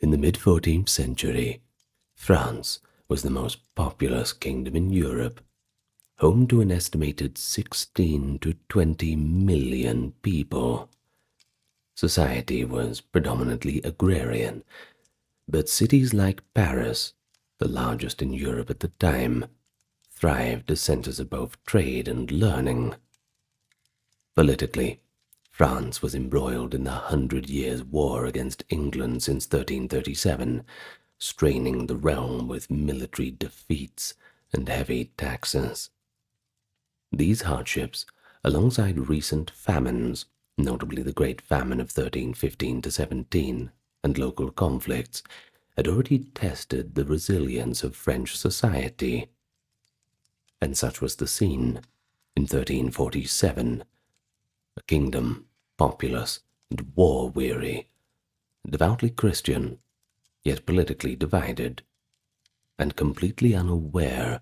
In the mid-14th century, France was the most populous kingdom in Europe, home to an estimated 16 to 20 million people. Society was predominantly agrarian, but cities like Paris, the largest in Europe at the time, thrived as centers of both trade and learning. Politically, France was embroiled in the 100 Years' War against England since 1337, straining the realm with military defeats and heavy taxes. These hardships, alongside recent famines, notably the Great Famine of 1315–17, and local conflicts, had already tested the resilience of French society. And such was the scene in 1347, a kingdom populous and war-weary, devoutly Christian, yet politically divided, and completely unaware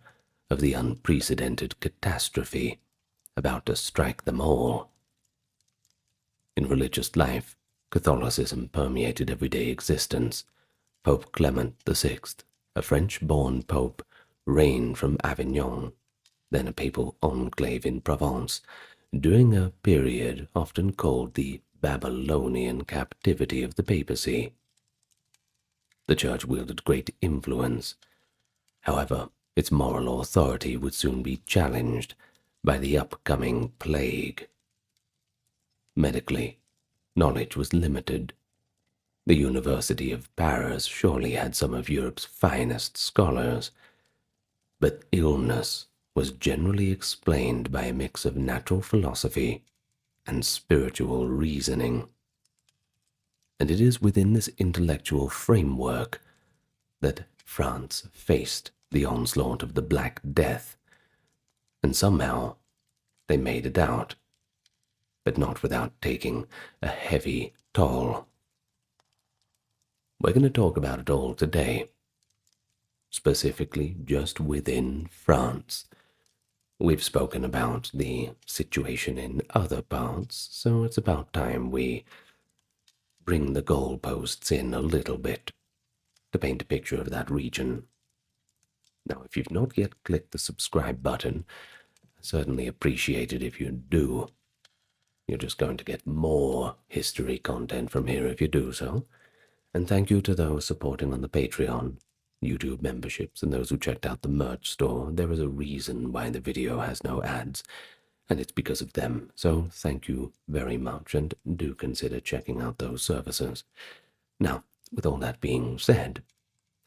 of the unprecedented catastrophe about to strike them all. In religious life, Catholicism permeated everyday existence. Pope Clement VI, a French-born pope, reigned from Avignon, then a papal enclave in Provence, during a period often called the Babylonian captivity of the papacy. The church wielded great influence. However, its moral authority would soon be challenged by the upcoming plague. Medically, knowledge was limited. The University of Paris surely had some of Europe's finest scholars, but illness was generally explained by a mix of natural philosophy and spiritual reasoning. And it is within this intellectual framework that France faced the onslaught of the Black Death, and somehow they made it out, but not without taking a heavy toll. We're going to talk about it all today, specifically just within France. We've spoken about the situation in other parts, so it's about time we bring the goalposts in a little bit to paint a picture of that region. Now, if you've not yet clicked the subscribe button, I certainly appreciate it if you do. You're just going to get more history content from here if you do so. And thank you to those supporting on the Patreon, YouTube memberships, and those who checked out the merch store. There is a reason why the video has no ads, and it's because of them. So thank you very much, and do consider checking out those services. Now, with all that being said,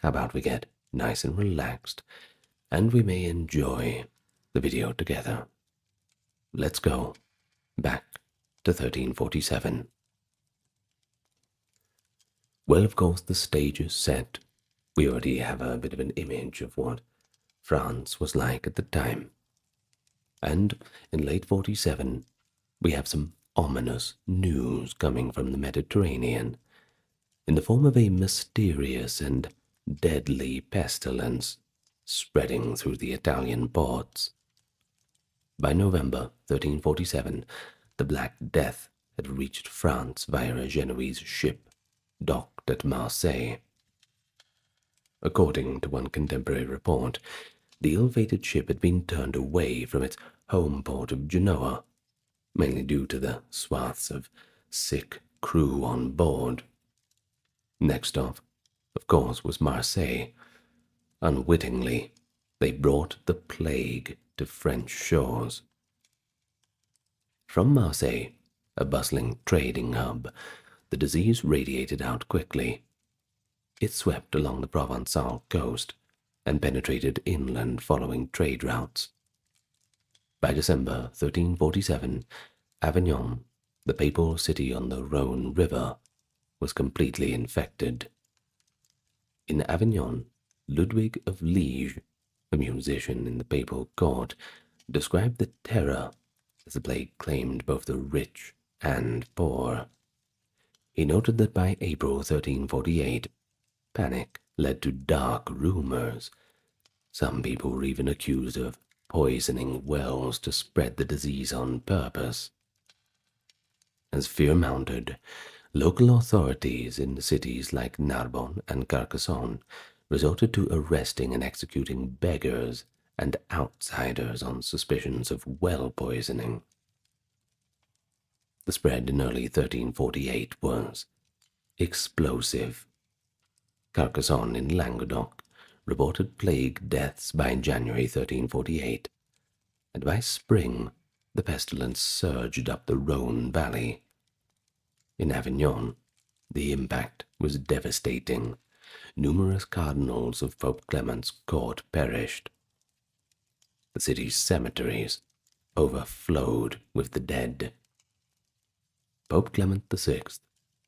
how about we get nice and relaxed, and we may enjoy the video together. Let's go back to 1347. Well, of course, the stage is set. We already have a bit of an image of what France was like at the time. And in late 47, we have some ominous news coming from the Mediterranean, in the form of a mysterious and deadly pestilence spreading through the Italian ports. By November 1347, the Black Death had reached France via a Genoese ship docked at Marseille. According to one contemporary report, the ill-fated ship had been turned away from its home port of Genoa, mainly due to the swaths of sick crew on board. Next off, of course, was Marseille. Unwittingly, they brought the plague to French shores. From Marseille, a bustling trading hub, the disease radiated out quickly. It swept along the Provençal coast and penetrated inland following trade routes. By December 1347, Avignon, the papal city on the Rhône River, was completely infected. In Avignon, Ludwig of Liege, a musician in the papal court, described the terror as the plague claimed both the rich and poor. He noted that by April 1348, panic led to dark rumors. Some people were even accused of poisoning wells to spread the disease on purpose. As fear mounted, Local authorities in cities like Narbonne and Carcassonne resorted to arresting and executing beggars and outsiders on suspicions of well poisoning. The spread in early 1348 was explosive. Carcassonne in Languedoc reported plague deaths by January 1348, and by spring the pestilence surged up the Rhône valley. In Avignon, the impact was devastating. Numerous cardinals of Pope Clement's court perished. The city's cemeteries overflowed with the dead. Pope Clement VI,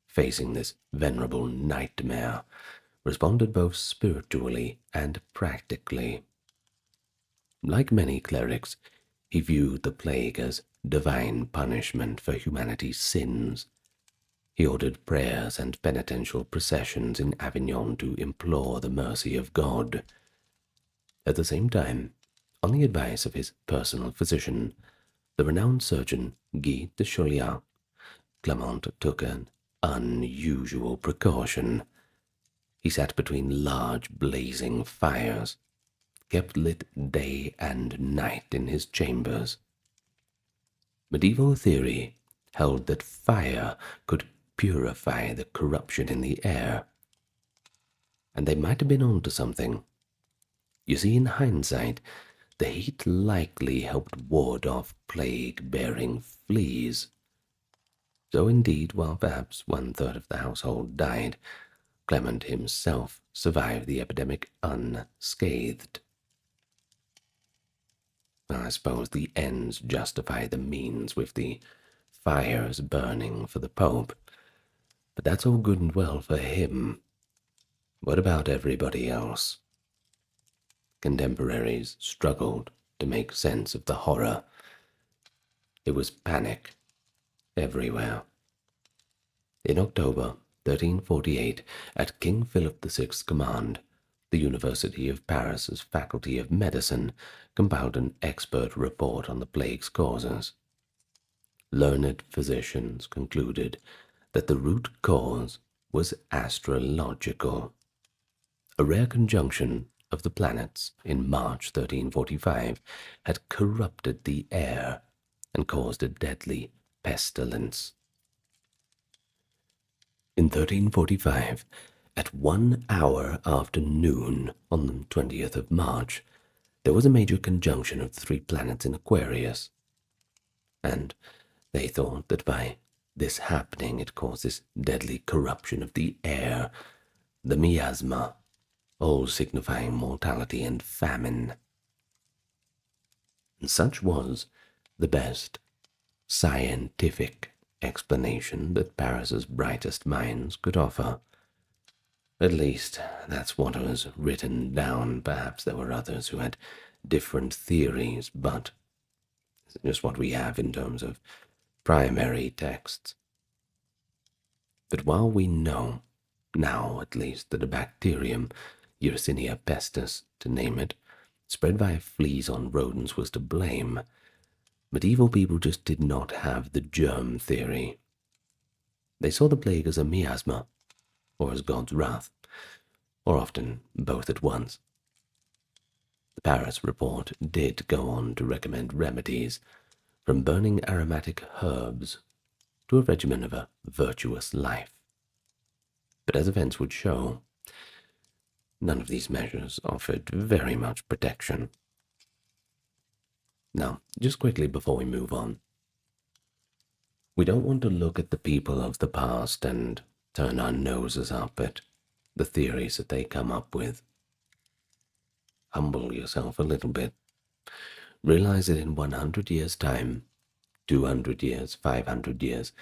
facing this venerable nightmare, responded both spiritually and practically. Like many clerics, he viewed the plague as divine punishment for humanity's sins. He ordered prayers and penitential processions in Avignon to implore the mercy of God. At the same time, on the advice of his personal physician, the renowned surgeon Guy de Chauliac, Clement took an unusual precaution. He sat between large blazing fires, kept lit day and night in his chambers. Medieval theory held that fire could purify the corruption in the air, and they might have been onto something. You see, in hindsight, the heat likely helped ward off plague-bearing fleas. So indeed, while perhaps 1/3 of the household died, Clement himself survived the epidemic unscathed. I suppose the ends justify the means with the fires burning for the Pope, but that's all good and well for him. What about everybody else? Contemporaries struggled to make sense of the horror. It was panic everywhere. In October 1348, at King Philip VI's command, the University of Paris's Faculty of Medicine compiled an expert report on the plague's causes. Learned physicians concluded that the root cause was astrological. A rare conjunction of the planets in March 1345 had corrupted the air and caused a deadly pestilence. In 1345, at 1 hour after noon on the 20th of March, there was a major conjunction of the 3 planets in Aquarius, and they thought that by this happening it caused this deadly corruption of the air, the miasma, all signifying mortality and famine. And such was the best scientific explanation that Paris's brightest minds could offer. At least, that's what was written down. Perhaps there were others who had different theories, but it's just what we have in terms of primary texts. But while we know, now at least, that a bacterium, Yersinia pestis to name it, spread via fleas on rodents was to blame, medieval people just did not have the germ theory. They saw the plague as a miasma, or as God's wrath, or often both at once. The Paris report did go on to recommend remedies, from burning aromatic herbs to a regimen of a virtuous life. But as events would show, none of these measures offered very much protection. Now, just quickly before we move on, we don't want to look at the people of the past and turn our noses up at the theories that they come up with. Humble yourself a little bit. Realize that in 100 years' time, 200 years, 500 years,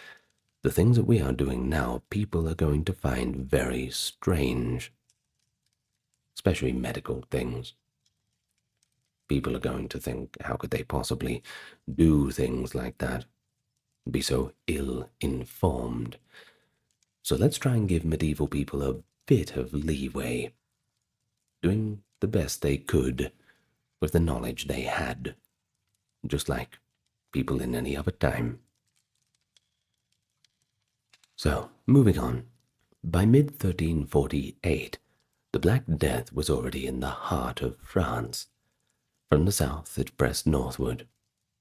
the things that we are doing now, people are going to find very strange, especially medical things. People are going to think, how could they possibly do things like that? Be so ill-informed. So let's try and give medieval people a bit of leeway, doing the best they could with the knowledge they had, just like people in any other time. So, moving on. By mid-1348, the Black Death was already in the heart of France. From the south it pressed northward.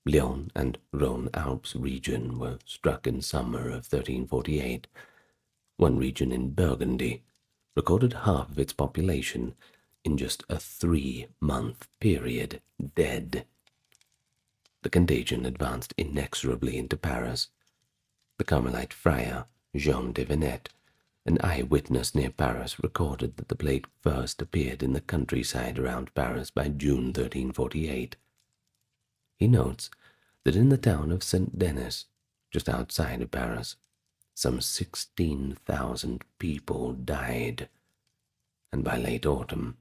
Lyon and Rhône Alps region were struck in summer of 1348. One region in Burgundy recorded half of its population in just a 3-month period dead. The contagion advanced inexorably into Paris. The Carmelite friar, Jean de Venette, an eyewitness near Paris, recorded that the plague first appeared in the countryside around Paris by June 1348. He notes that in the town of Saint Denis, just outside of Paris, some 16,000 people died, and by late autumn,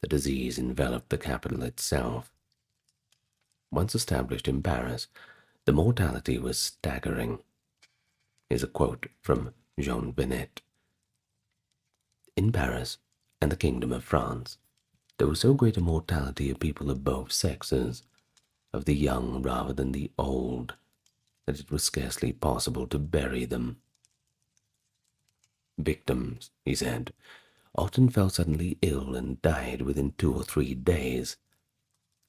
the disease enveloped the capital itself. Once established in Paris, the mortality was staggering. Here's a quote from Jean Venette. In Paris and the Kingdom of France, there was so great a mortality of people of both sexes, of the young rather than the old, that it was scarcely possible to bury them. Victims, he said, often fell suddenly ill and died within 2 or 3 days,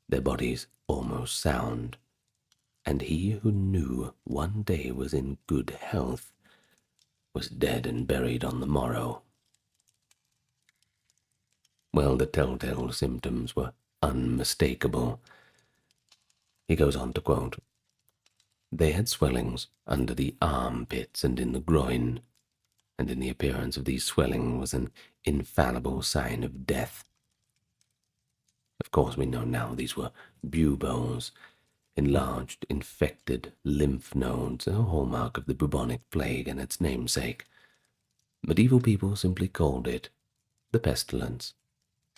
their bodies almost sound, and he who knew one day was in good health was dead and buried on the morrow. Well, the telltale symptoms were unmistakable. He goes on to quote, "They had swellings under the armpits and in the groin, and in the appearance of these swelling was an infallible sign of death." Of course, we know now these were buboes, enlarged, infected lymph nodes, a hallmark of the bubonic plague and its namesake. Medieval people simply called it the pestilence,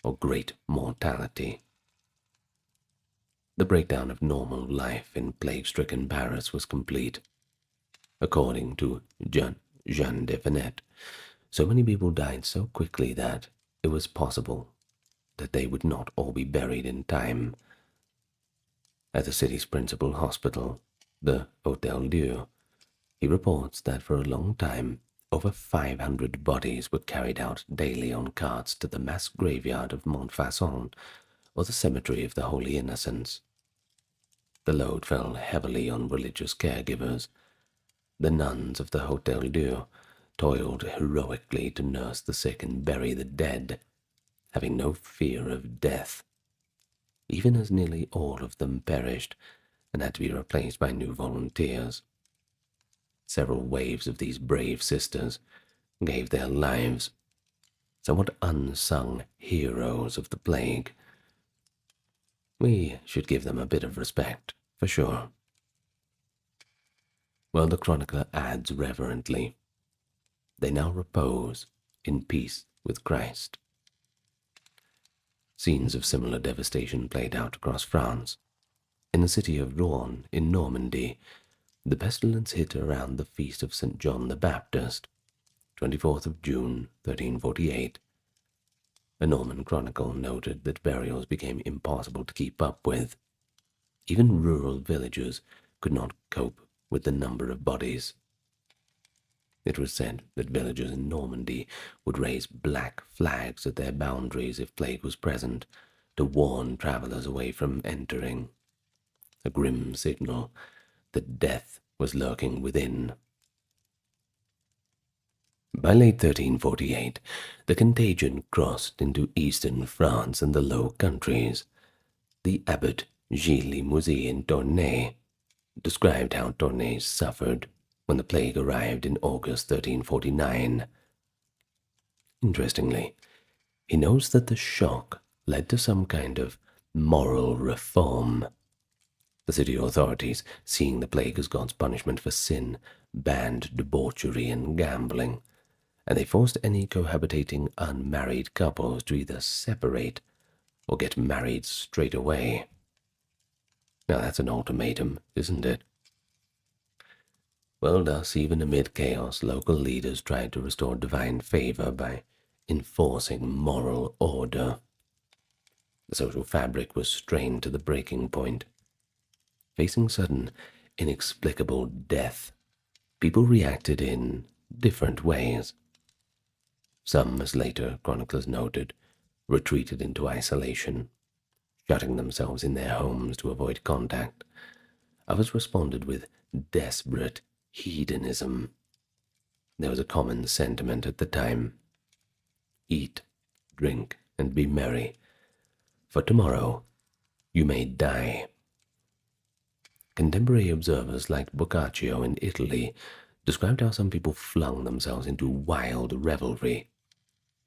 or great mortality. The breakdown of normal life in plague-stricken Paris was complete. According to Jean de Venette, so many people died so quickly that it was possible that they would not all be buried in time. At the city's principal hospital, the Hôtel Dieu, he reports that for a long time over 500 bodies were carried out daily on carts to the mass graveyard of Montfaucon or the cemetery of the Holy Innocents. The load fell heavily on religious caregivers. The nuns of the Hôtel Dieu toiled heroically to nurse the sick and bury the dead, having no fear of death, even as nearly all of them perished and had to be replaced by new volunteers. Several waves of these brave sisters gave their lives, somewhat unsung heroes of the plague. We should give them a bit of respect, for sure. Well, the chronicler adds reverently, "They now repose in peace with Christ." Scenes of similar devastation played out across France. In the city of Rhône, in Normandy, the pestilence hit around the feast of St. John the Baptist, 24th of June, 1348. A Norman chronicle noted that burials became impossible to keep up with. Even rural villagers could not cope with the number of bodies. It was said that villagers in Normandy would raise black flags at their boundaries if plague was present, to warn travelers away from entering, a grim signal that death was lurking within. By late 1348, the contagion crossed into eastern France and the Low Countries. The abbot Gilles Limousin in Tournai described how Tournai suffered when the plague arrived in August 1349. Interestingly, he knows that the shock led to some kind of moral reform. The city authorities, seeing the plague as God's punishment for sin, banned debauchery and gambling, and they forced any cohabitating unmarried couples to either separate or get married straight away. Now that's an ultimatum, isn't it? Well, thus, even amid chaos, local leaders tried to restore divine favor by enforcing moral order. The social fabric was strained to the breaking point. Facing sudden, inexplicable death, people reacted in different ways. Some, as later chroniclers noted, retreated into isolation, shutting themselves in their homes to avoid contact. Others responded with desperate hedonism. There was a common sentiment at the time: eat, drink, and be merry, for tomorrow you may die. Contemporary observers like Boccaccio in Italy described how some people flung themselves into wild revelry,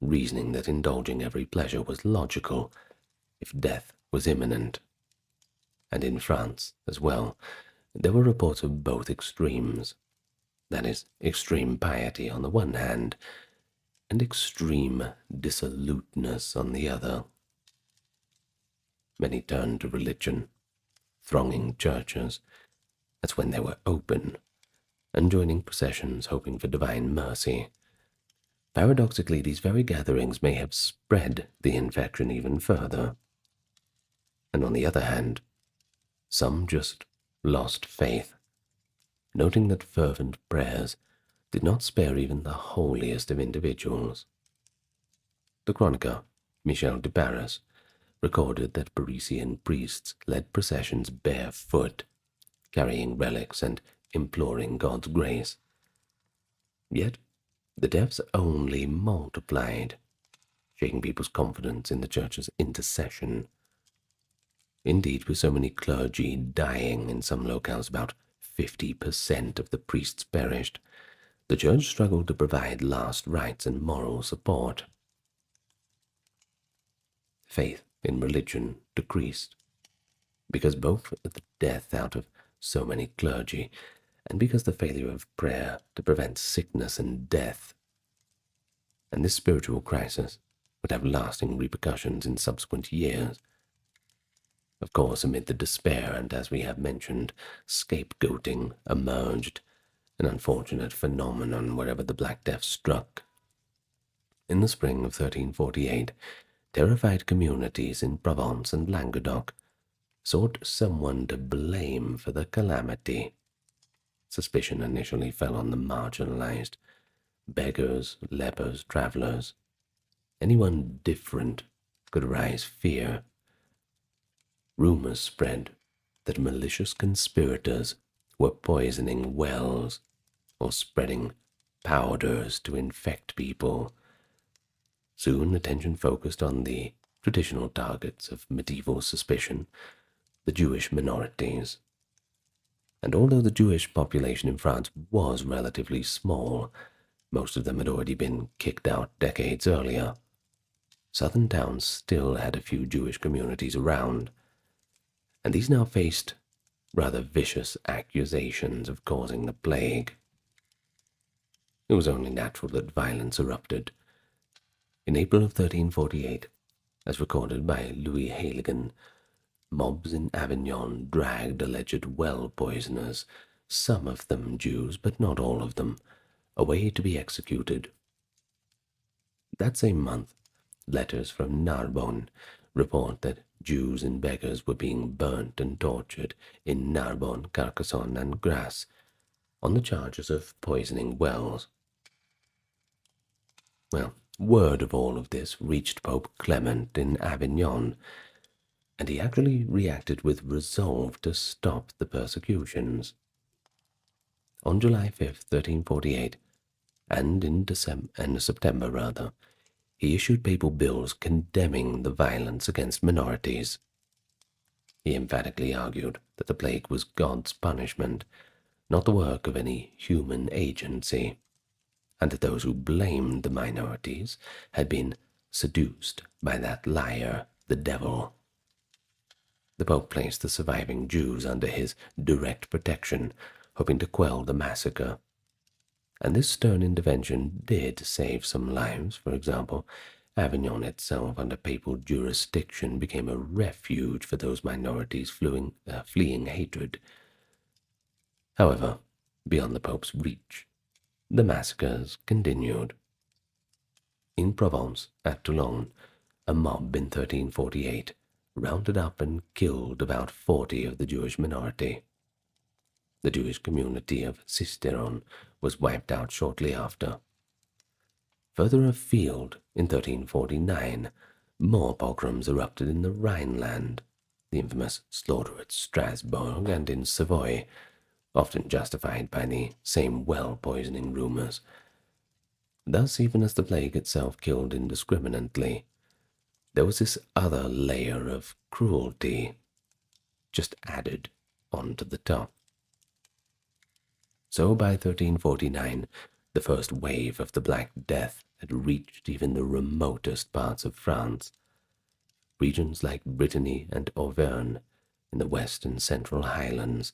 reasoning that indulging every pleasure was logical if death was imminent. And in France, as well, there were reports of both extremes. That is, extreme piety on the one hand, and extreme dissoluteness on the other. Many turned to religion, thronging churches, that's when they were open, and joining processions hoping for divine mercy. Paradoxically, these very gatherings may have spread the infection even further. And on the other hand, some just lost faith, noting that fervent prayers did not spare even the holiest of individuals. The chronicler, Michel de Paris, recorded that Parisian priests led processions barefoot, carrying relics and imploring God's grace. Yet the deaths only multiplied, shaking people's confidence in the church's intercession. Indeed, with so many clergy dying in some locales, about 50% of the priests perished, the church struggled to provide last rites and moral support. Faith in religion decreased, because both the death out of so many clergy and because the failure of prayer to prevent sickness and death. And this spiritual crisis would have lasting repercussions in subsequent years. Of course, amid the despair and, as we have mentioned, scapegoating emerged, an unfortunate phenomenon wherever the Black Death struck. In the spring of 1348, terrified communities in Provence and Languedoc sought someone to blame for the calamity. Suspicion initially fell on the marginalized: beggars, lepers, travelers. Anyone different could arouse fear. Rumors spread that malicious conspirators were poisoning wells or spreading powders to infect people. Soon attention focused on the traditional targets of medieval suspicion, the Jewish minorities. And although the Jewish population in France was relatively small, most of them had already been kicked out decades earlier, southern towns still had a few Jewish communities around, and these now faced rather vicious accusations of causing the plague. It was only natural that violence erupted. In April of 1348, as recorded by Louis Halligan, mobs in Avignon dragged alleged well poisoners, some of them Jews, but not all of them, away to be executed. That same month, letters from Narbonne report that Jews and beggars were being burnt and tortured in Narbonne, Carcassonne, and Grasse on the charges of poisoning wells. Well, word of all of this reached Pope Clement in Avignon, and he actually reacted with resolve to stop the persecutions. On July 5th, 1348, and in September, he issued papal bills condemning the violence against minorities. He emphatically argued that the plague was God's punishment, not the work of any human agency, and that those who blamed the minorities had been seduced by that liar, the devil. The Pope placed the surviving Jews under his direct protection, hoping to quell the massacre. And this stern intervention did save some lives. For example, Avignon itself, under papal jurisdiction, became a refuge for those minorities fleeing hatred. However, beyond the Pope's reach, the massacres continued. In Provence, at Toulon, a mob in 1348 rounded up and killed about 40 of the Jewish minority. The Jewish community of Sisteron was wiped out shortly after. Further afield, in 1349, more pogroms erupted in the Rhineland, the infamous slaughter at Strasbourg and in Savoy, often justified by the same well-poisoning rumors. Thus, even as the plague itself killed indiscriminately, there was this other layer of cruelty just added onto the top. So by 1349, the first wave of the Black Death had reached even the remotest parts of France. Regions like Brittany and Auvergne in the west and central highlands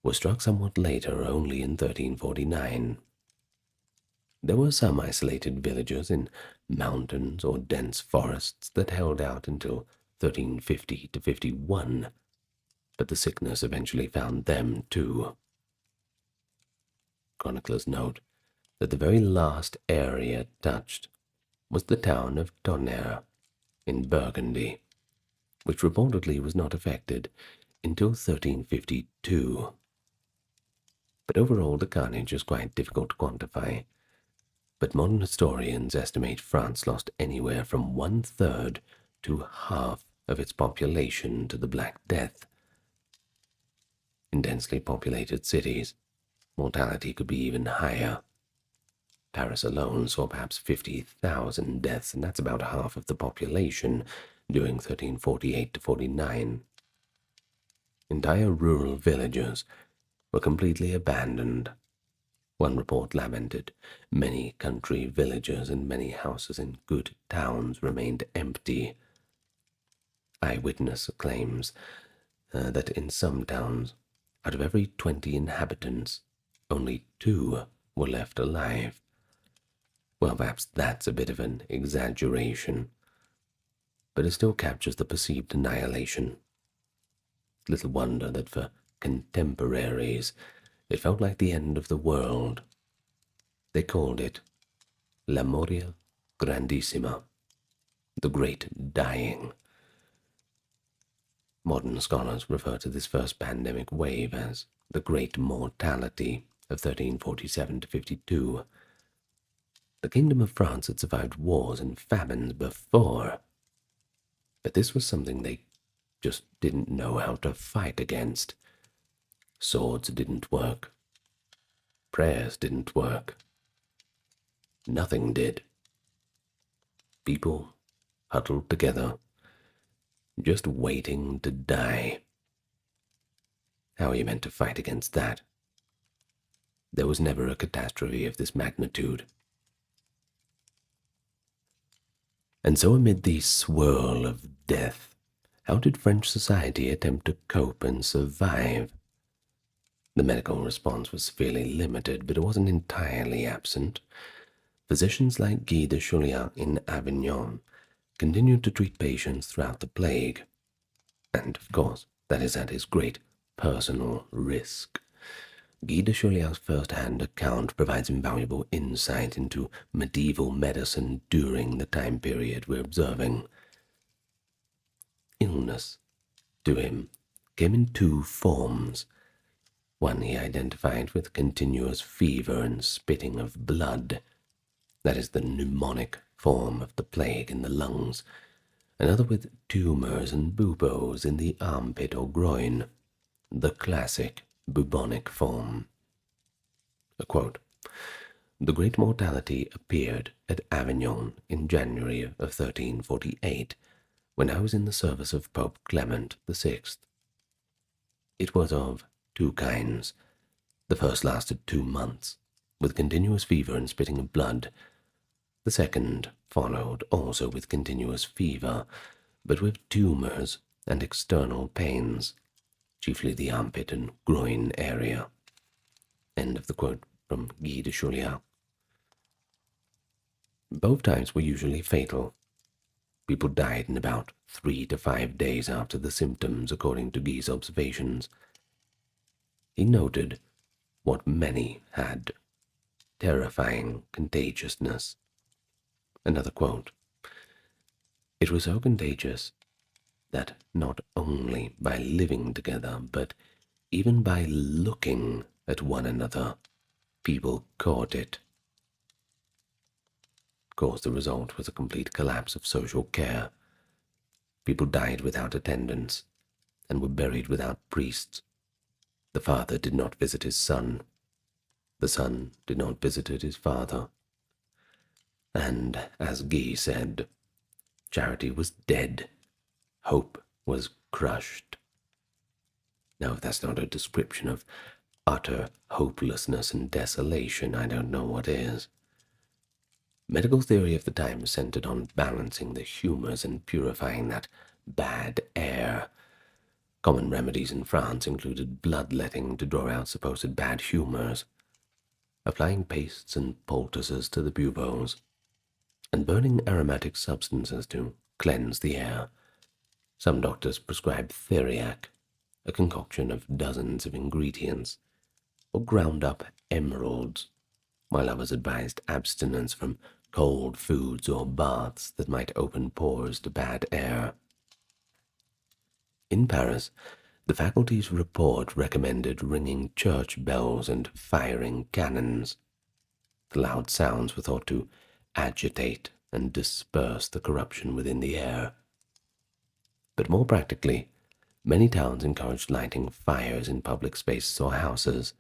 were struck somewhat later, only in 1349. There were some isolated villages in mountains or dense forests that held out until 1350 to 51, but the sickness eventually found them too. Chroniclers note that the very last area touched was the town of Tonnerre in Burgundy, which reportedly was not affected until 1352. But overall the carnage is quite difficult to quantify. But modern historians estimate France lost anywhere from 1/3 to half of its population to the Black Death. In densely populated cities, mortality could be even higher. Paris alone saw perhaps 50,000 deaths, and that's about half of the population during 1348 to 49. Entire rural villages were completely abandoned. One report lamented many country villages and many houses in good towns remained empty. Eyewitness claims that in some towns, out of every 20 inhabitants, only 2 were left alive. Well, perhaps that's a bit of an exaggeration, but it still captures the perceived annihilation. Little wonder that for contemporaries it felt like the end of the world. They called it La Moria Grandissima, the Great Dying. Modern scholars refer to this first pandemic wave as the Great Mortality of 1347 to 52. The Kingdom of France had survived wars and famines before, but this was something they just didn't know how to fight against. Swords didn't work. Prayers didn't work. Nothing did. People huddled together, just waiting to die. How are you meant to fight against that? There was never a catastrophe of this magnitude. And so amid the swirl of death, how did French society attempt to cope and survive? The medical response was severely limited, but it wasn't entirely absent. Physicians like Guy de Chauliac in Avignon continued to treat patients throughout the plague, and of course that is at his great personal risk. Guy de Chauliac's first-hand account provides invaluable insight into medieval medicine during the time period we're observing. Illness, to him, came in 2 forms. One he identified with continuous fever and spitting of blood. That is the pneumonic form of the plague in the lungs. Another with tumors and buboes in the armpit or groin. The classic bubonic form. A quote, "The Great Mortality appeared at Avignon in January of 1348, when I was in the service of Pope Clement VI. It was of 2 kinds. The first lasted 2 months, with continuous fever and spitting of blood. The second followed, also with continuous fever, but with tumors and external pains, chiefly the armpit and groin area." End of the quote from Guy de Chauliac. Both types were usually fatal. People died in about 3 to 5 days after the symptoms, according to Guy's observations. He noted what many had: terrifying contagiousness. Another quote, "It was so contagious that not only by living together, but Even by looking at one another, people caught it. Of course, the result was a complete collapse of social care. People died without attendants and were buried without priests. The father did not visit his son. The son did not visit his father. And, as Guy said, charity was dead. Hope was crushed. Now, if that's not a description of utter hopelessness and desolation, I don't know what is. Medical theory of the time centered on balancing the humors and purifying that bad air. Common remedies in France included bloodletting to draw out supposed bad humors, applying pastes and poultices to the buboes, and burning aromatic substances to cleanse the air. Some doctors prescribed theriac, a concoction of dozens of ingredients, or ground up emeralds, while others advised abstinence from cold foods or baths that might open pores to bad air. In Paris, the faculty's report recommended ringing church bells and firing cannons. The loud sounds were thought to agitate and disperse the corruption within the air. But more practically, many towns encouraged lighting fires in public spaces or houses,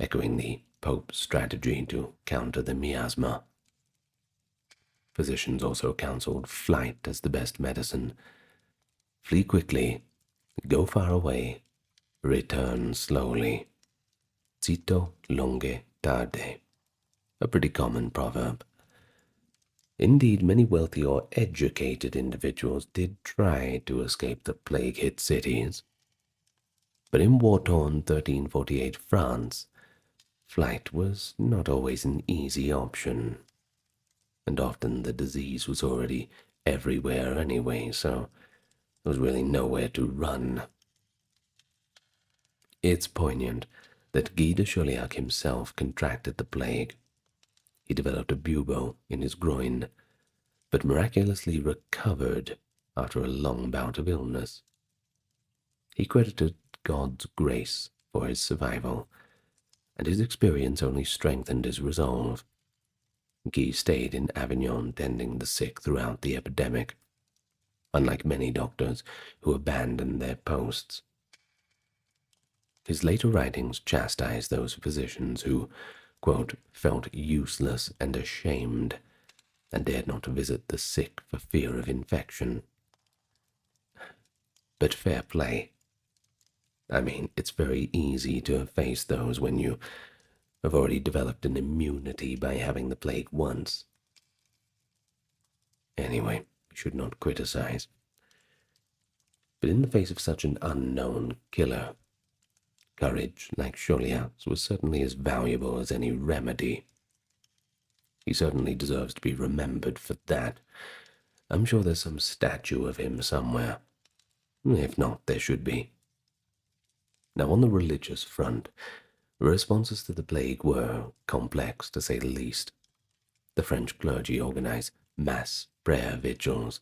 echoing the Pope's strategy to counter the miasma. Physicians also counseled flight as the best medicine. Flee quickly, go far away, return slowly. Zitto longe tarde, a pretty common proverb. Indeed, many wealthy or educated individuals did try to escape the plague-hit cities. But in war-torn 1348 France, flight was not always an easy option, and often the disease was already everywhere anyway, so there was really nowhere to run. It's poignant that Guy de Chauliac himself contracted the plague. He developed a bubo in his groin, but miraculously recovered after a long bout of illness. He credited God's grace for his survival, and his experience only strengthened his resolve. Guy stayed in Avignon tending the sick throughout the epidemic, unlike many doctors who abandoned their posts. His later writings chastised those physicians who, quote, felt useless and ashamed and dared not visit the sick for fear of infection. But fair play. I mean, it's very easy to face those when you have already developed an immunity by having the plague once. Anyway, we should not criticize. But in the face of such an unknown killer, courage, like Chauliac's, was certainly as valuable as any remedy. He certainly deserves to be remembered for that. I'm sure there's some statue of him somewhere. If not, there should be. Now, on the religious front, responses to the plague were complex, to say the least. The French clergy organized mass prayer vigils,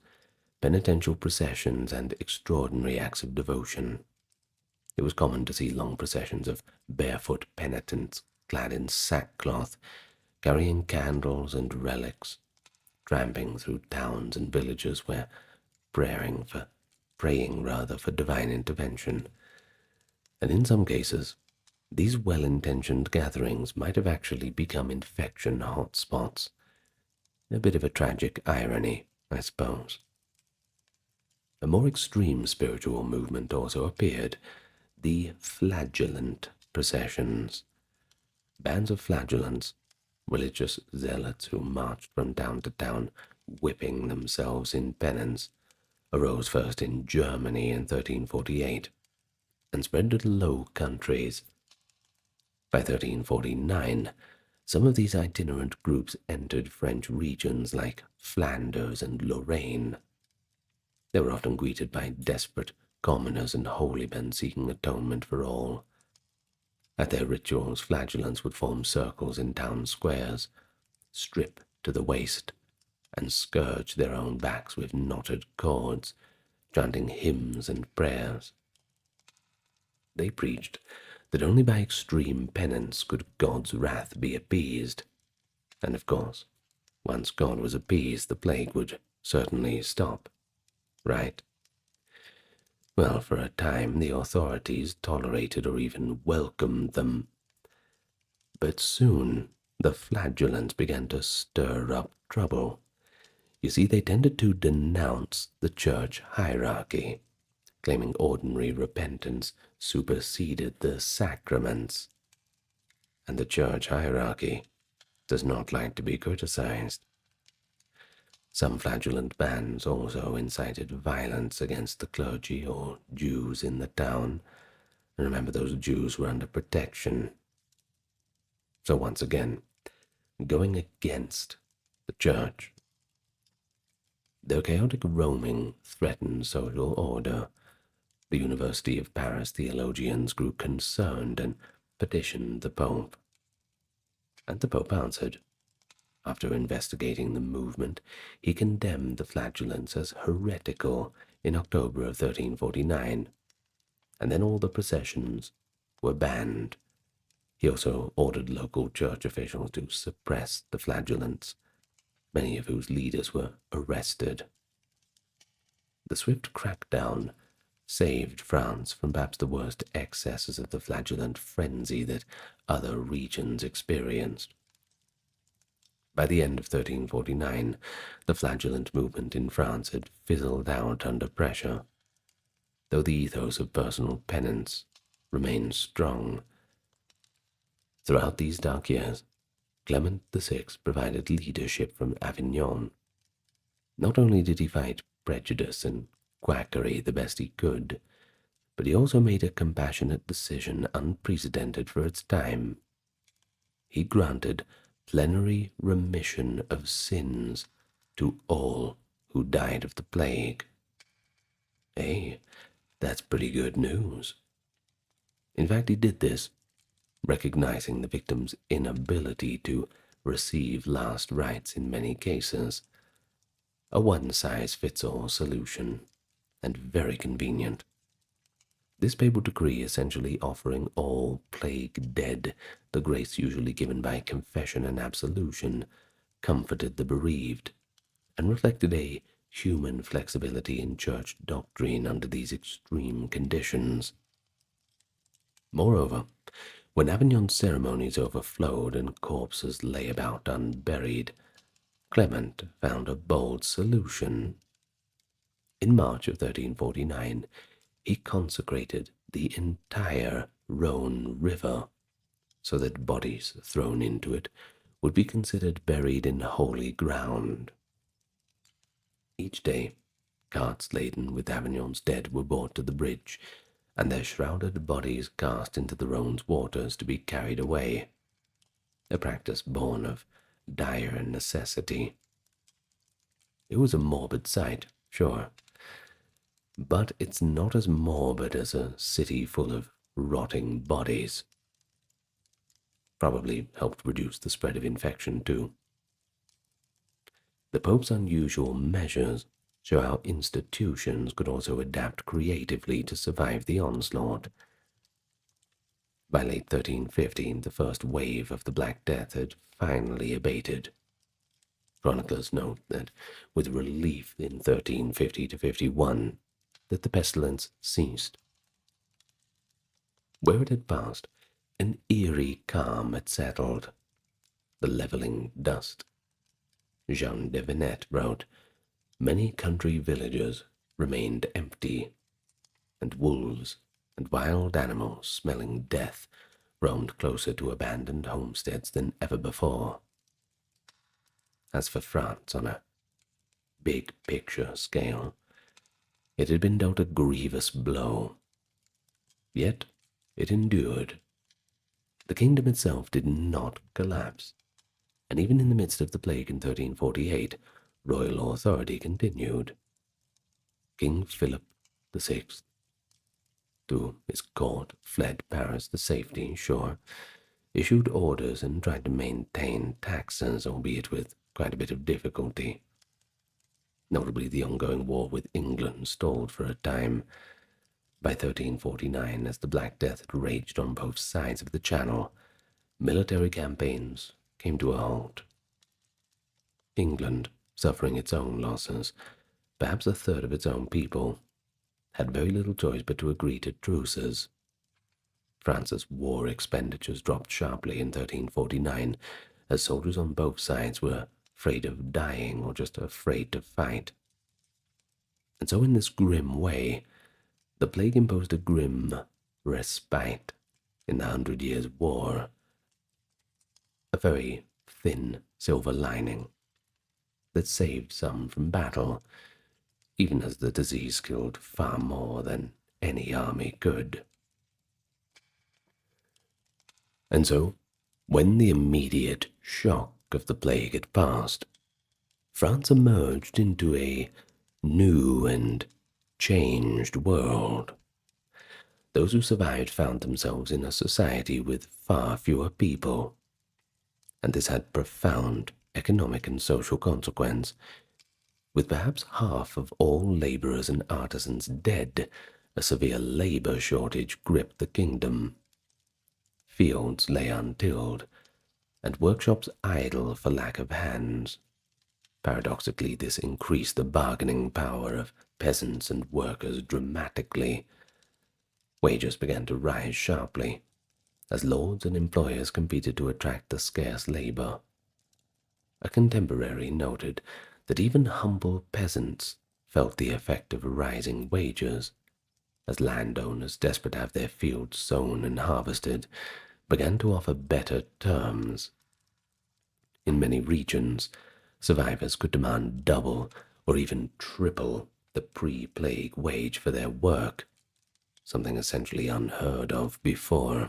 penitential processions, and extraordinary acts of devotion. It was common to see long processions of barefoot penitents clad in sackcloth, carrying candles and relics, tramping through towns and villages where praying for divine intervention. And in some cases, these well-intentioned gatherings might have actually become infection hotspots. A bit of a tragic irony, I suppose. A more extreme spiritual movement also appeared, the flagellant processions. Bands of flagellants, religious zealots who marched from town to town, whipping themselves in penance, arose first in Germany in 1348 and spread to the Low Countries. By 1349, some of these itinerant groups entered French regions like Flanders and Lorraine. They were often greeted by desperate commoners and holy men seeking atonement for all. At their rituals, flagellants would form circles in town squares, strip to the waist, and scourge their own backs with knotted cords, chanting hymns and prayers. They preached that only by extreme penance could God's wrath be appeased. And of course, once God was appeased, the plague would certainly stop, right? Well, for a time, the authorities tolerated or even welcomed them. But soon, the flagellants began to stir up trouble. You see, they tended to denounce the church hierarchy, claiming ordinary repentance superseded the sacraments. And the church hierarchy does not like to be criticized. Some flagellant bands also incited violence against the clergy or Jews in the town. And remember, those Jews were under protection. So once again, going against the church. Their chaotic roaming threatened social order. The University of Paris theologians grew concerned and petitioned the Pope. And the Pope answered. After investigating the movement, he condemned the flagellants as heretical in October of 1349, and then all the processions were banned. He also ordered local church officials to suppress the flagellants, many of whose leaders were arrested. The swift crackdown saved France from perhaps the worst excesses of the flagellant frenzy that other regions experienced. By the end of 1349, the flagellant movement in France had fizzled out under pressure, though the ethos of personal penance remained strong. Throughout these dark years, Clement VI provided leadership from Avignon. Not only did he fight prejudice and quackery the best he could, but he also made a compassionate decision unprecedented for its time. He granted plenary remission of sins to all who died of the plague. Hey, that's pretty good news. In fact, he did this, recognizing the victim's inability to receive last rites in many cases. A one-size-fits-all solution, and very convenient. This papal decree, essentially offering all plague dead the grace usually given by confession and absolution, comforted the bereaved, and reflected a human flexibility in church doctrine under these extreme conditions. Moreover, when Avignon's ceremonies overflowed and corpses lay about unburied, Clement found a bold solution. In March of 1349, he consecrated the entire Rhône River, so that bodies thrown into it would be considered buried in holy ground. Each day, carts laden with Avignon's dead were brought to the bridge, and their shrouded bodies cast into the Rhone's waters to be carried away, a practice born of dire necessity. It was a morbid sight, sure, but it's not as morbid as a city full of rotting bodies. Probably helped reduce the spread of infection, too. The Pope's unusual measures show how institutions could also adapt creatively to survive the onslaught. By late 1315, the first wave of the Black Death had finally abated. Chronicles note that, with relief in 1350 to 51, that the pestilence ceased. Where it had passed, an eerie calm had settled, the leveling dust. Jean de Venette wrote, "Many country villages remained empty, and wolves and wild animals smelling death roamed closer to abandoned homesteads than ever before." As for France on a big picture scale, it had been dealt a grievous blow. Yet it endured. The kingdom itself did not collapse, and even in the midst of the plague in 1348, royal authority continued. King Philip VI, to his court, fled Paris to safety, sure, issued orders and tried to maintain taxes, albeit with quite a bit of difficulty. Notably, the ongoing war with England stalled for a time, By 1349, as the Black Death had raged on both sides of the Channel, military campaigns came to a halt. England, suffering its own losses, perhaps a third of its own people, had very little choice but to agree to truces. France's war expenditures dropped sharply in 1349, as soldiers on both sides were afraid of dying or just afraid to fight. And so in this grim way, the plague imposed a grim respite in the 100 Years' War, a very thin silver lining that saved some from battle, even as the disease killed far more than any army could. And so, when the immediate shock of the plague had passed, France emerged into a new and changed world. Those who survived found themselves in a society with far fewer people, and this had profound economic and social consequence. With perhaps half of all laborers and artisans dead, a severe labor shortage gripped the kingdom. Fields lay untilled, and workshops idle for lack of hands. Paradoxically, this increased the bargaining power of peasants and workers dramatically. Wages began to rise sharply, as lords and employers competed to attract the scarce labor. A contemporary noted that even humble peasants felt the effect of rising wages, as landowners, desperate to have their fields sown and harvested, began to offer better terms. In many regions, survivors could demand double or even triple the pre-plague wage for their work, something essentially unheard of before.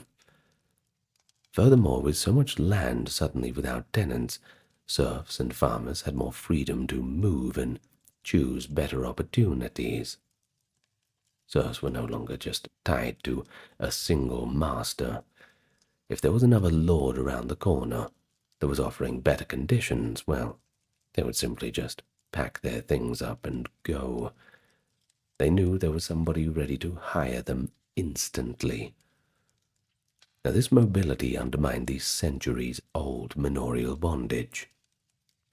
Furthermore, with so much land suddenly without tenants, serfs and farmers had more freedom to move and choose better opportunities. Serfs were no longer just tied to a single master. If there was another lord around the corner that was offering better conditions, well, they would simply just pack their things up and go. They knew there was somebody ready to hire them instantly. Now, this mobility undermined the centuries-old manorial bondage.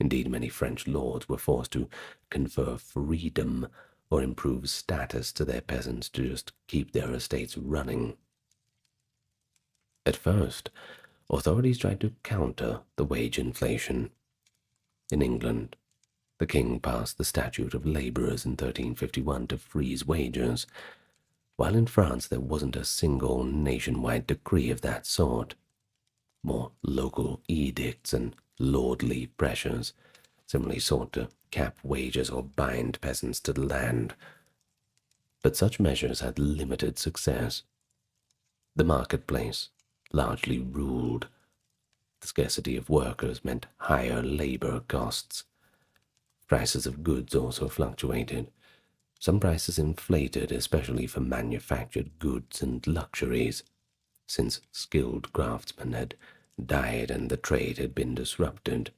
Indeed, many French lords were forced to confer freedom or improve status to their peasants to just keep their estates running. At first, authorities tried to counter the wage inflation. In England, the king passed the Statute of Labourers in 1351 to freeze wages, while in France there wasn't a single nationwide decree of that sort. More local edicts and lordly pressures similarly sought to cap wages or bind peasants to the land. But such measures had limited success. The marketplace largely ruled. The scarcity of workers meant higher labor costs. Prices of goods also fluctuated. Some prices inflated, especially for manufactured goods and luxuries, since skilled craftsmen had died and the trade had been disrupted.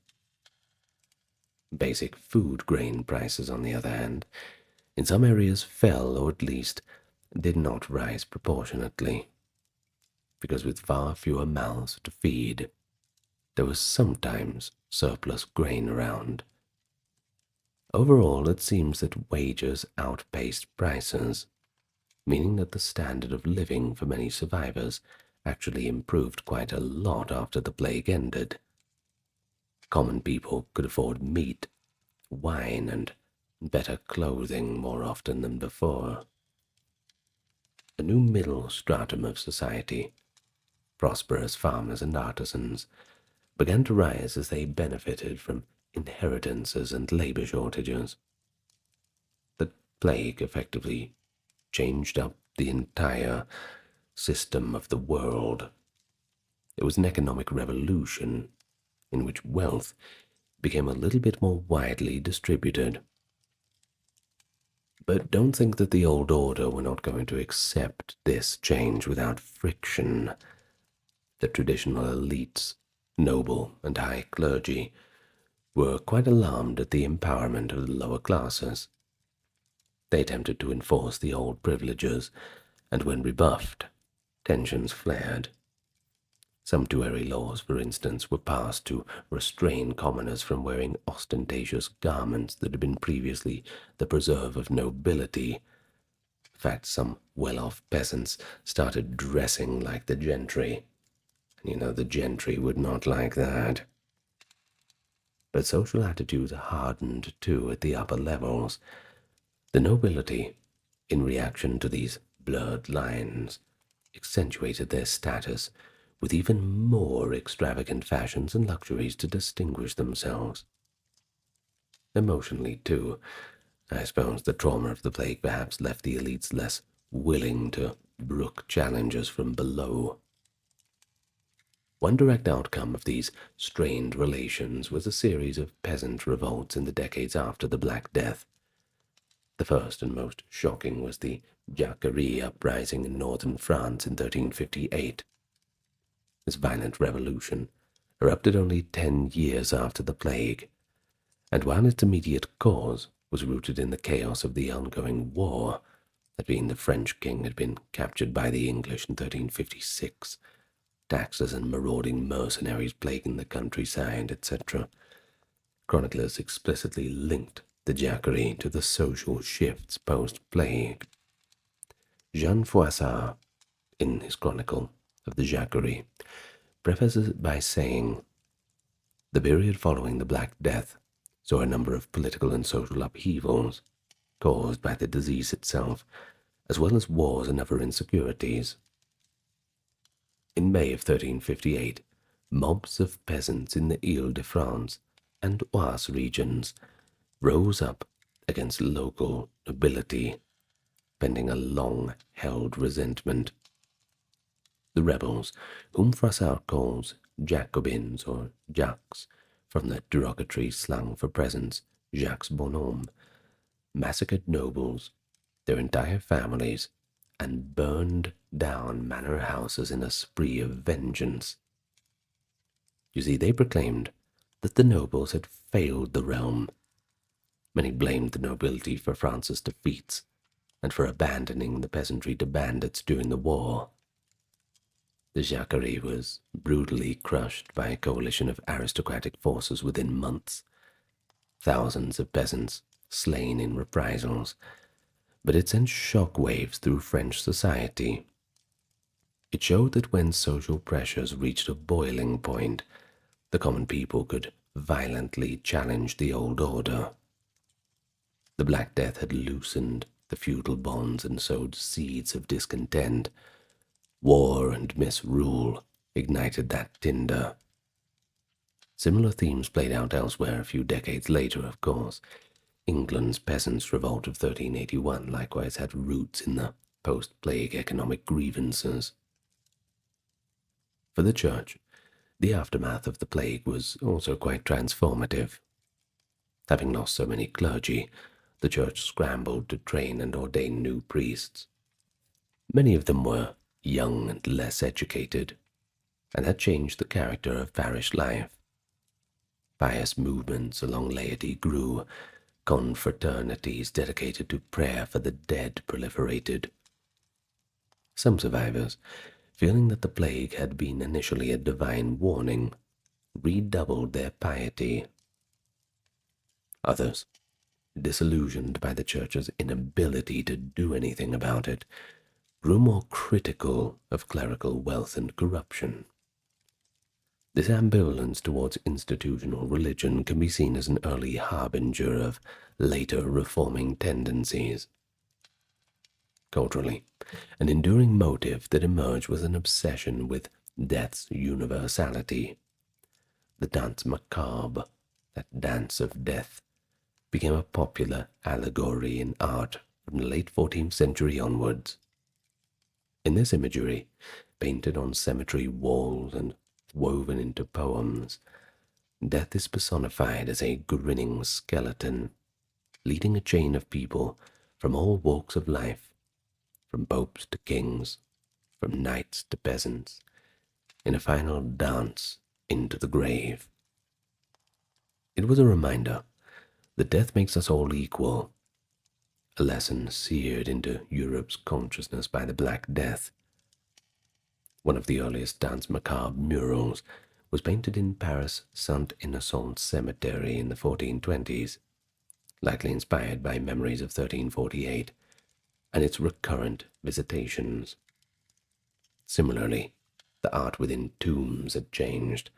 Basic food grain prices, on the other hand, in some areas fell, or at least did not rise proportionately, because with far fewer mouths to feed, there was sometimes surplus grain around. Overall, it seems that wages outpaced prices, meaning that the standard of living for many survivors actually improved quite a lot after the plague ended. Common people could afford meat, wine, and better clothing more often than before. A new middle stratum of society, prosperous farmers and artisans, began to rise as they benefited from inheritances and labor shortages. The plague effectively changed up the entire system of the world. It was an economic revolution in which wealth became a little bit more widely distributed. But don't think that the old order were not going to accept this change without friction. The traditional elites, noble and high clergy, were quite alarmed at the empowerment of the lower classes. They attempted to enforce the old privileges, and when rebuffed, tensions flared. Sumptuary laws, for instance, were passed to restrain commoners from wearing ostentatious garments that had been previously the preserve of nobility. In fact, some well-off peasants started dressing like the gentry. And the gentry would not like that. But social attitudes hardened too at the upper levels. The nobility, in reaction to these blurred lines, accentuated their status with even more extravagant fashions and luxuries to distinguish themselves. Emotionally, too, I suppose the trauma of the plague perhaps left the elites less willing to brook challenges from below. One direct outcome of these strained relations was a series of peasant revolts in the decades after the Black Death. The first and most shocking was the Jacquerie uprising in northern France in 1358. This violent revolution erupted only 10 years after the plague, and while its immediate cause was rooted in the chaos of the ongoing war, that being the French king had been captured by the English in 1356, taxes and marauding mercenaries plaguing the countryside, etc., chroniclers explicitly linked the Jacquerie to the social shifts post-plague. Jean Froissart, in his chronicle of the Jacquerie, prefaces it by saying, "The period following the Black Death saw a number of political and social upheavals caused by the disease itself, as well as wars and other insecurities. In May of 1358, mobs of peasants in the Ile-de-France and Oise regions rose up against local nobility, pending a long-held resentment. The rebels, whom Froissart calls Jacobins or Jacques, from the derogatory slang for peasants, Jacques Bonhomme, massacred nobles, their entire families, and burned down manor houses in a spree of vengeance. You see, they proclaimed that the nobles had failed the realm. Many blamed the nobility for France's defeats and for abandoning the peasantry to bandits during the war. The Jacquerie was brutally crushed by a coalition of aristocratic forces within months. Thousands of peasants slain in reprisals, but it sent shock waves through French society. It showed that when social pressures reached a boiling point, the common people could violently challenge the old order. The Black Death had loosened the feudal bonds and sowed seeds of discontent. War and misrule ignited that tinder. Similar themes played out elsewhere a few decades later, of course. England's Peasants' Revolt of 1381 likewise had roots in the post-plague economic grievances. For the Church, the aftermath of the plague was also quite transformative. Having lost so many clergy, the Church scrambled to train and ordain new priests. Many of them were young and less educated, and that changed the character of parish life. Pious movements along laity grew. Confraternities dedicated to prayer for the dead proliferated. Some survivors, feeling that the plague had been initially a divine warning, redoubled their piety. Others, disillusioned by the Church's inability to do anything about it, grew more critical of clerical wealth and corruption. This ambivalence towards institutional religion can be seen as an early harbinger of later reforming tendencies. Culturally, an enduring motive that emerged was an obsession with death's universality. The danse macabre, that dance of death, became a popular allegory in art from the late 14th century onwards. In this imagery, painted on cemetery walls and woven into poems, death is personified as a grinning skeleton, leading a chain of people from all walks of life, from popes to kings, from knights to peasants, in a final dance into the grave. It was a reminder that death makes us all equal. a lesson seared into Europe's consciousness by the Black Death. One of the earliest Dance Macabre murals was painted in Paris' Saint-Innocent cemetery in the 1420s, likely inspired by memories of 1348 and its recurrent visitations. Similarly, the art within tombs had changed.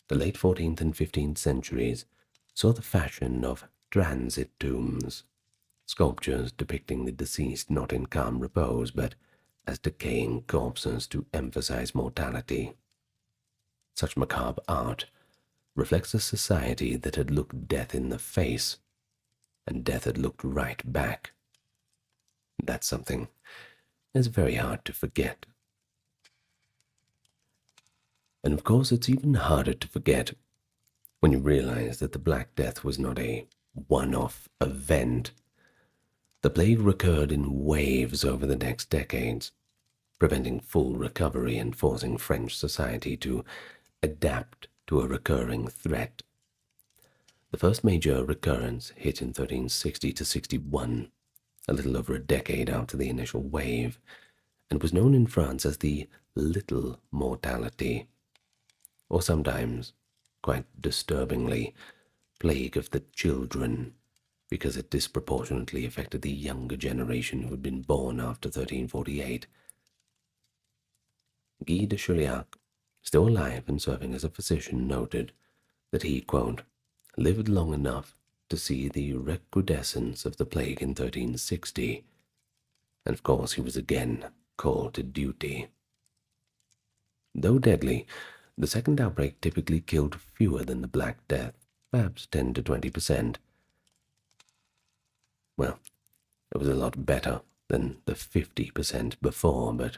The late 14th and 15th centuries saw the fashion of transit tombs, sculptures depicting the deceased not in calm repose, but as decaying corpses to emphasize mortality. Such macabre art reflects a society that had looked death in the face, and death had looked right back. That's something that's very hard to forget. And of course, it's even harder to forget when you realize that the Black Death was not a one-off event. The plague recurred in waves over the next decades, preventing full recovery and forcing French society to adapt to a recurring threat. The first major recurrence hit in 1360 to 61, a little over a decade after the initial wave, and was known in France as the Little Mortality, or sometimes, quite disturbingly, Plague of the Children, because it disproportionately affected the younger generation who had been born after 1348. Guy de Chauliac, still alive and serving as a physician, noted that he, quote, lived long enough to see the recrudescence of the plague in 1360, and of course he was again called to duty. Though deadly, the second outbreak typically killed fewer than the Black Death, perhaps 10 to 20%. Well, it was a lot better than the 50% before, but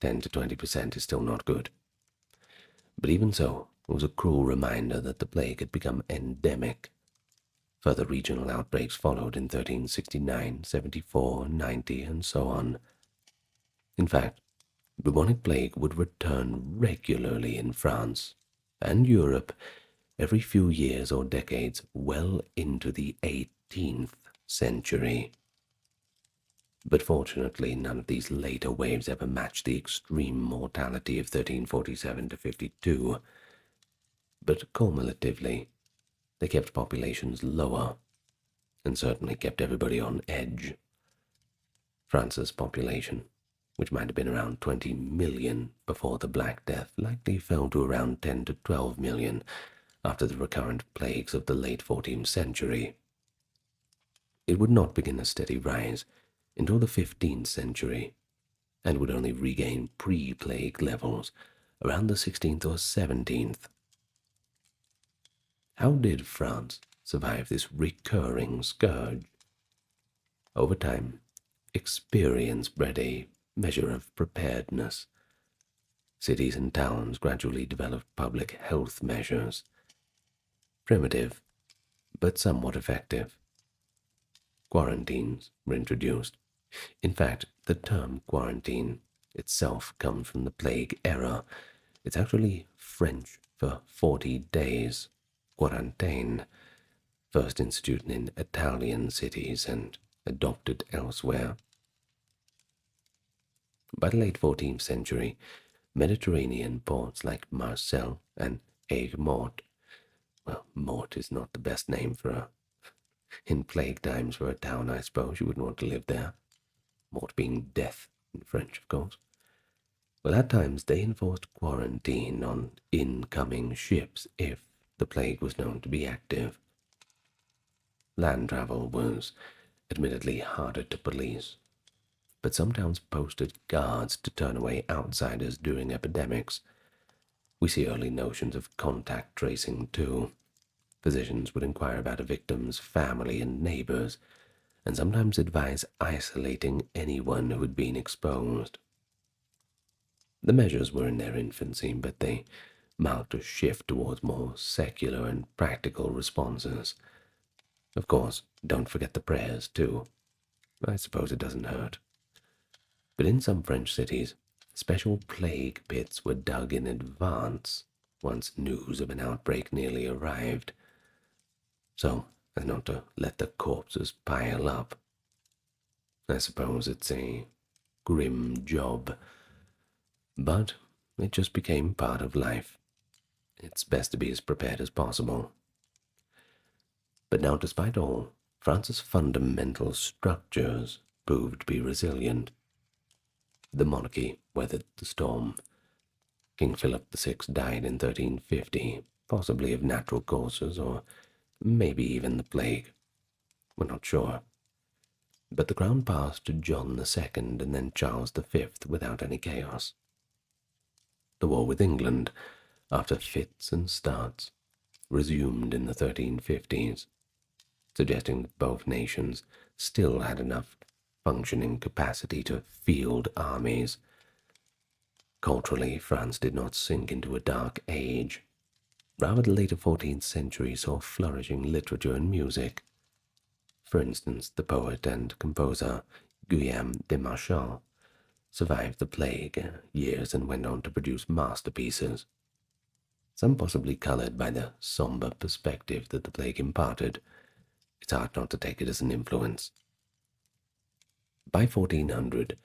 10 to 20% is still not good. But even so, it was a cruel reminder that the plague had become endemic. Further regional outbreaks followed in 1369, 74, 90, and so on. In fact, bubonic plague would return regularly in France and Europe every few years or decades well into the 18th century. But fortunately, none of these later waves ever matched the extreme mortality of 1347 to 52. But cumulatively, they kept populations lower and certainly kept everybody on edge. France's population, which might have been around 20 million before the Black Death, likely fell to around 10 to 12 million after the recurrent plagues of the late 14th century. It would not begin a steady rise until the 15th century, and would only regain pre-plague levels around the 16th or 17th. How did France survive this recurring scourge? Over time, experience bred a measure of preparedness. Cities and towns gradually developed public health measures, primitive but somewhat effective. Quarantines were introduced. In fact, the term quarantine itself comes from the plague era. It's actually French for 40 days, quarantaine, first instituted in Italian cities and adopted elsewhere. By the late 14th century, Mediterranean ports like Marseille and Aigues-Mortes, well, Mort is not the best name in plague times for a town, I suppose. You wouldn't want to live there. Mort being death in French, of course. Well, at times they enforced quarantine on incoming ships if the plague was known to be active. Land travel was admittedly harder to police, but some towns posted guards to turn away outsiders during epidemics. We see early notions of contact tracing too. Physicians would inquire about a victim's family and neighbors, and sometimes advise isolating anyone who had been exposed. The measures were in their infancy, but they marked a shift towards more secular and practical responses. Of course, don't forget the prayers, too. I suppose it doesn't hurt. But in some French cities, special plague pits were dug in advance once news of an outbreak nearly arrived, so as not to let the corpses pile up. I suppose it's a grim job, but it just became part of life. It's best to be as prepared as possible. But now, despite all, France's fundamental structures proved to be resilient. The monarchy weathered the storm. King Philip VI died in 1350, possibly of natural causes, or maybe even the plague. We're not sure. But the crown passed to John II and then Charles V without any chaos. The war with England, after fits and starts, resumed in the 1350s, suggesting that both nations still had enough functioning capacity to field armies. Culturally, France did not sink into a dark age. Rather, the later 14th century saw flourishing literature and music. For instance, the poet and composer Guillaume de Marchand survived the plague years and went on to produce masterpieces, some possibly colored by the somber perspective that the plague imparted. It's hard not to take it as an influence. By 1400,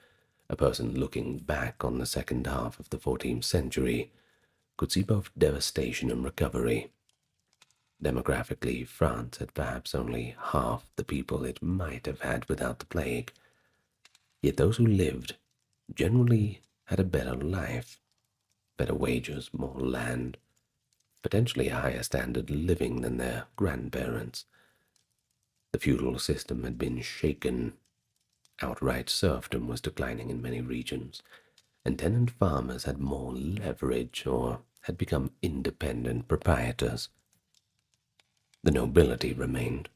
a person looking back on the second half of the 14th century could see both devastation and recovery. Demographically, France had perhaps only half the people it might have had without the plague. Yet those who lived generally had a better life, better wages, more land, potentially a higher standard of living than their grandparents. The feudal system had been shaken. Outright serfdom was declining in many regions, and tenant farmers had more leverage or had become independent proprietors. The nobility remained,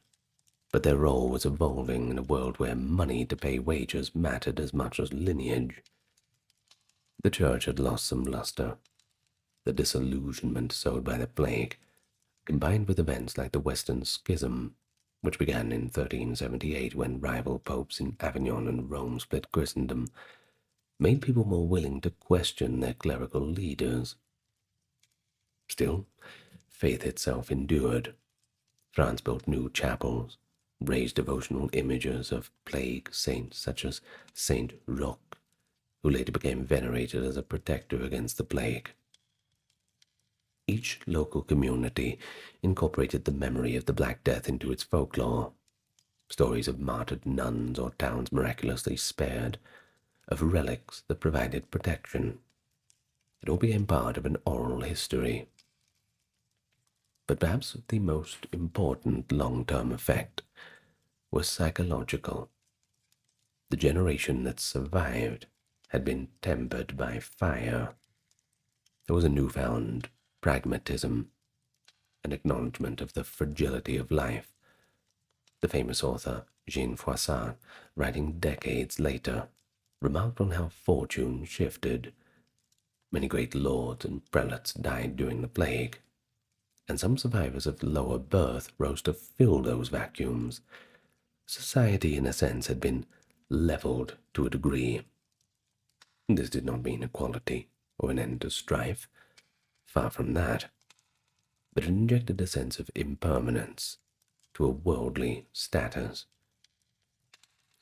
but their role was evolving in a world where money to pay wages mattered as much as lineage. The church had lost some luster. The disillusionment sowed by the plague, combined with events like the Western Schism, which began in 1378 when rival popes in Avignon and Rome split Christendom, made people more willing to question their clerical leaders. Still, faith itself endured. France built new chapels, raised devotional images of plague saints such as Saint Roch, who later became venerated as a protector against the plague. Each local community incorporated the memory of the Black Death into its folklore. Stories of martyred nuns or towns miraculously spared, of relics that provided protection. It all became part of an oral history. But perhaps the most important long-term effect was psychological. The generation that survived had been tempered by fire. There was a newfound pragmatism, an acknowledgement of the fragility of life. The famous author Jean Froissart, writing decades later, remarked on how fortune shifted. Many great lords and prelates died during the plague, and some survivors of lower birth rose to fill those vacuums. Society, in a sense, had been leveled to a degree. This did not mean equality or an end to strife, far from that, but it injected a sense of impermanence to a worldly status.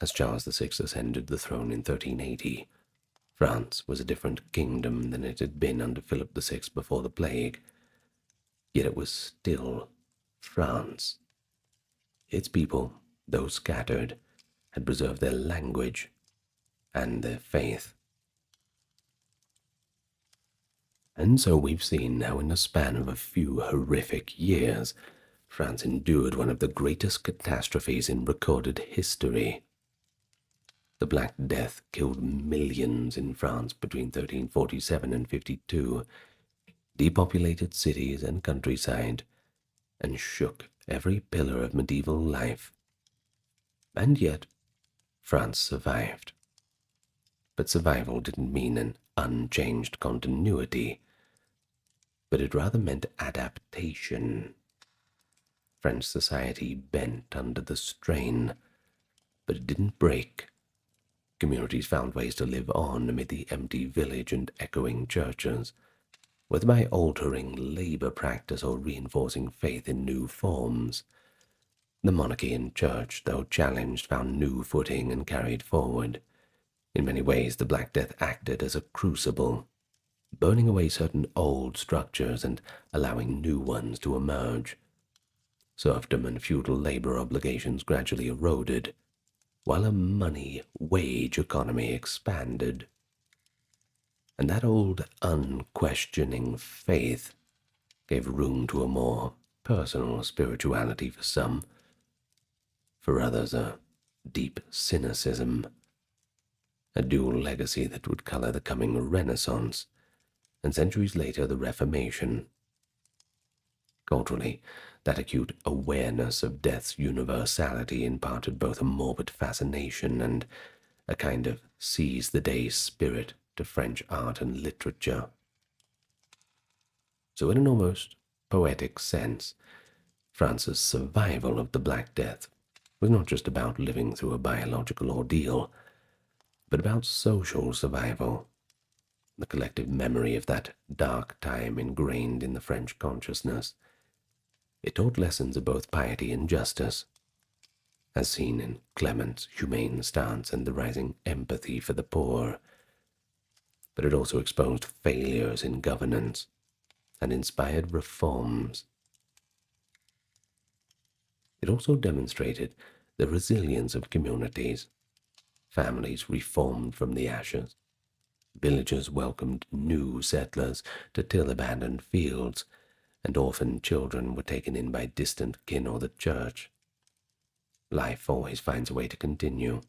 As Charles VI ascended the throne in 1380, France was a different kingdom than it had been under Philip VI before the plague. Yet it was still France. Its people, though scattered, had preserved their language and their faith. And so we've seen how in the span of a few horrific years, France endured one of the greatest catastrophes in recorded history. The Black Death killed millions in France between 1347 and 52, depopulated cities and countryside, and shook every pillar of medieval life. And yet, France survived. But survival didn't mean an unchanged continuity, but it rather meant adaptation. French society bent under the strain, but it didn't break. Communities found ways to live on amid the empty village and echoing churches, whether by altering labor practice or reinforcing faith in new forms. The monarchy and church, though challenged, found new footing and carried forward. In many ways, the Black Death acted as a crucible, burning away certain old structures and allowing new ones to emerge. Serfdom and feudal labor obligations gradually eroded, while a money-wage economy expanded. And that old unquestioning faith gave room to a more personal spirituality for some, for others a deep cynicism, a dual legacy that would color the coming Renaissance, and centuries later the Reformation. Culturally, that acute awareness of death's universality imparted both a morbid fascination and a kind of seize-the-day spirit to French art and literature. So in an almost poetic sense, France's survival of the Black Death was not just about living through a biological ordeal, but about social survival, the collective memory of that dark time ingrained in the French consciousness. It taught lessons of both piety and justice, as seen in Clement's humane stance and the rising empathy for the poor. But it also exposed failures in governance and inspired reforms. It also demonstrated the resilience of communities. Families reformed from the ashes. Villagers welcomed new settlers to till abandoned fields, and orphaned children were taken in by distant kin or the church. Life always finds a way to continue.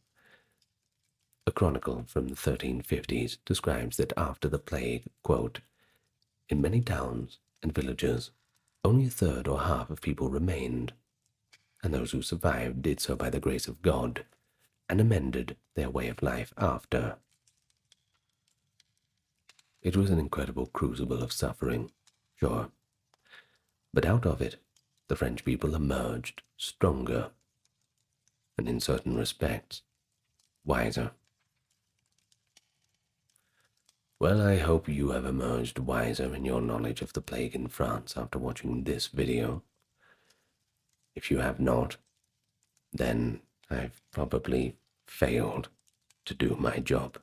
A chronicle from the 1350s describes that after the plague, quote, in many towns and villages, only a third or half of people remained, and those who survived did so by the grace of God, and amended their way of life after. It was an incredible crucible of suffering, sure, but out of it the French people emerged stronger, and in certain respects, wiser. Well, I hope you have emerged wiser in your knowledge of the plague in France after watching this video. If you have not, then I've probably failed to do my job.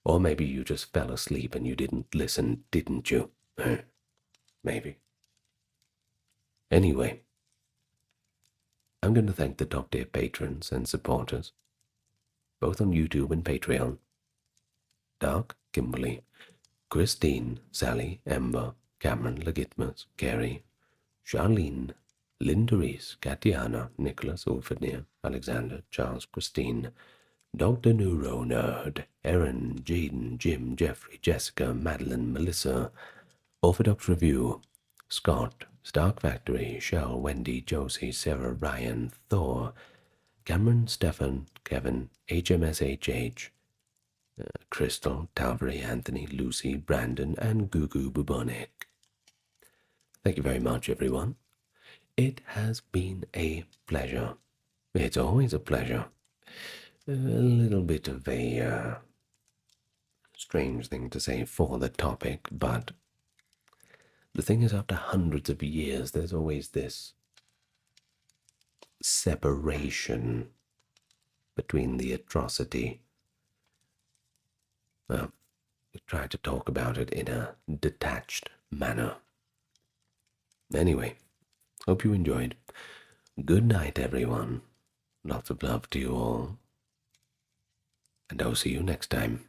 Or maybe you just fell asleep and you didn't listen, didn't you? Maybe. Anyway, I'm going to thank the top tier patrons and supporters, both on YouTube and Patreon. Dark, Kimberly, Christine, Sally, Ember, Cameron, Legitmus, Carrie, Charlene, Linda Reese, Katiana, Nicholas, Ulfadnir, Alexander, Charles, Christine, Dr. Neuro Nerd, Erin, Jaden, Jim, Jeffrey, Jessica, Madeline, Melissa, Orthodox Review, Scott, Stark Factory, Shell, Wendy, Josie, Sarah, Ryan, Thor, Cameron, Stefan, Kevin, HMSHH, Crystal, Talvery, Anthony, Lucy, Brandon, and Gugu Bubonic. Thank you very much, everyone. It has been a pleasure. It's always a pleasure. A little bit of a strange thing to say for the topic, but the thing is, after hundreds of years, there's always this separation between the atrocity. Well, we try to talk about it in a detached manner. Anyway, hope you enjoyed. Good night, everyone. Lots of love to you all. And I'll see you next time.